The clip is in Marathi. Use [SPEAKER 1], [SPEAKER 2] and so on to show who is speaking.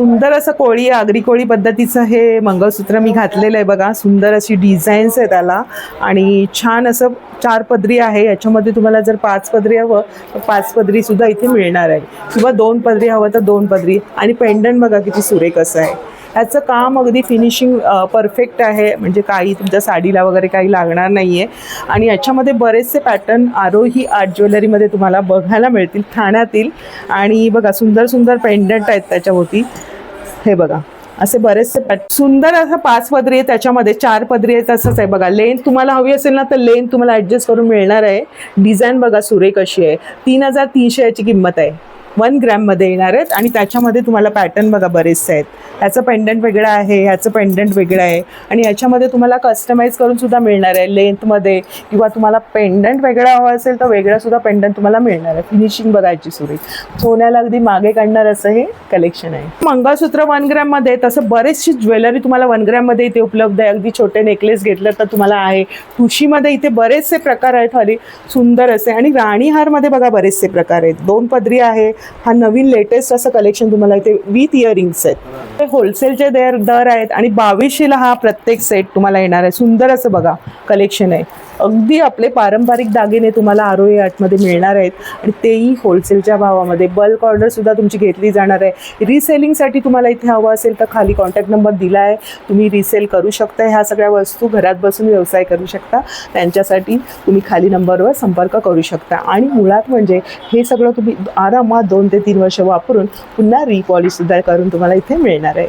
[SPEAKER 1] सुंदर असं कोळी आगरी कोळी पद्धतीचं हे मंगळसूत्र मी घातलेलं आहे बघा. सुंदर अशी डिझाईन्स आहे त्याला आणि छान असं 4 पदरी आहे. याच्यामध्ये तुम्हाला जर 5 पदरी हवं तर 5 पदरी सुद्धा इथे मिळणार आहे किंवा 2 पदरी हवं तर 2 पदरी. आणि पेंडंट बघा किती सुरेख असं आहे. ह्याचं काम अगदी फिनिशिंग परफेक्ट आहे, म्हणजे काही तुमच्या साडीला वगैरे काही लागणार नाही आहे. आणि याच्यामध्ये बरेचसे पॅटर्न आरोही आर्ट ज्वेलरीमध्ये तुम्हाला बघायला मिळतील ठाण्यातील. आणि बघा सुंदर सुंदर पेंडंट आहेत त्याच्यावरती. हे बघा असे बरेचसे सुंदर असं 5 पदरी आहे, त्याच्यामध्ये 4 पदरी आहे. तसंच आहे बघा. लेंथ तुम्हाला हवी असेल ना तर लेंथ तुम्हाला ॲडजस्ट करून मिळणार आहे. डिझाईन बघा सुरेख अशी आहे. 3300 याची किंमत आहे. 1 ग्रॅममध्ये येणार आहेत. आणि त्याच्यामध्ये तुम्हाला पॅटर्न बघा बरेचसे आहेत. ह्याचं पेंडंट वेगळं आहे, ह्याचं पेंडंट वेगळं आहे. आणि याच्यामध्ये तुम्हाला कस्टमाइज करून सुद्धा मिळणार आहे लेंथमध्ये, किंवा तुम्हाला पेंडंट वेगळा हवा असेल तर वेगळं सुद्धा पेंडंट तुम्हाला मिळणार आहे. फिनिशिंग बघायची सुरेख, सोन्याला अगदी मागे काढणार असं हे कलेक्शन आहे. मंगळसूत्र 1 ग्रॅममध्ये, तसं बरेचशी ज्वेलरी तुम्हाला 1 ग्रॅममध्ये इथे उपलब्ध आहे. अगदी छोटे नेकलेस घेतलं तर तुम्हाला आहे. ठुशीमध्ये इथे बरेचसे प्रकार आहेत हल्ली सुंदर असे. आणि राणीहारमध्ये बघा बरेचसे प्रकार आहेत. 2 पदरी आहे. हा नवीन लेटेस्ट असं कलेक्शन तुम्हाला इथे विथ इयरिंग्स आहेत. होलसेलचे दर आहेत आणि 2200ला हा प्रत्येक सेट तुम्हाला येणार आहे. सुंदर असं बघा कलेक्शन आहे. अगदी आपले पारंपरिक दागिने तुम्हाला आरोही आर्टमध्ये मिळणार आहेत आणि तेही होलसेलच्या भावामध्ये. बल्क ऑर्डर सुद्धा तुमची घेतली जाणार आहे. रिसेलिंगसाठी तुम्हाला इथे हवं असेल तर खाली कॉन्टॅक्ट नंबर दिला आहे, तुम्ही रिसेल करू शकता. ह्या सगळ्या वस्तू घरात बसून व्यवसाय करू शकता. त्यांच्यासाठी तुम्ही खाली नंबरवर संपर्क करू शकता. आणि मुळात म्हणजे हे सगळं तुम्ही आरामात 2 ते 3 वर्ष वापरून पुन्हा रिपॉलिशसुद्धा करून तुम्हाला इथे मिळणार आहे.